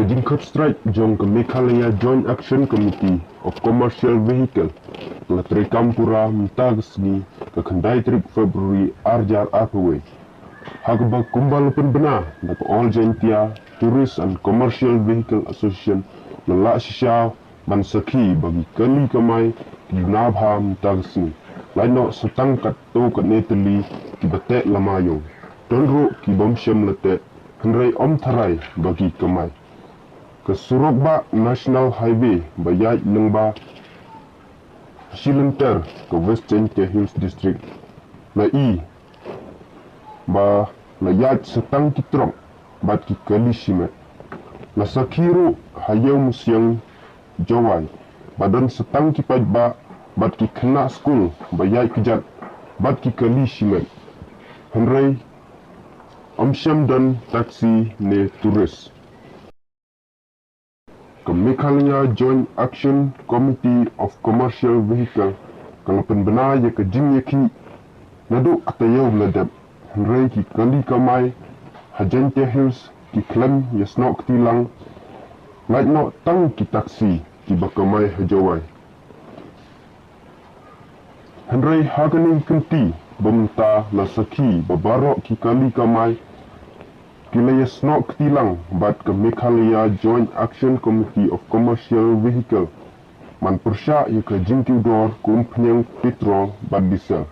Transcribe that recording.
Kajingkot strike jong ke Meghalaya Joint Action Committee of Commercial Vehicle la Trikampura mtagsni ke Kendai trip Februari arjar arpwe. Hagba kumbal pun benar da All Gentia Tourist and Commercial Vehicle Association la shisha ban saki bagi kali kamai ki nabha mtagsni. Laino setangkat to kat neteli ki batek lamayo. Donro ki bomsyam lete henrai om tharai bagi kamai. Ke Surabaya National Highway bayai lengba Shilenter ke West Gentia Hills District la i ba la yat setang kitrok bat ki kali shimet la sakiro hayau musyang jawai badan setang ki ba bat ki kena school bayai kejat bat ki kali shimet henrai omsyam dan taksi ne turis ke Meghalaya Joint Action Committee of Commercial Vehicle kalau penbenar ya ke jing ya ki nadu atayau meladap henrai ki kali kamai Hajentia Hills ki klem ya snok tilang lait no tang ki taksi ki bakamai hajawai henrai haganing kenti bemta la saki babarok ki kali kamai Kilaya snok tilang bat ke Meghalaya Joint Action Committee of Commercial Vehicle man persya ya ke jingkiu dor kum penyang petrol bat diesel.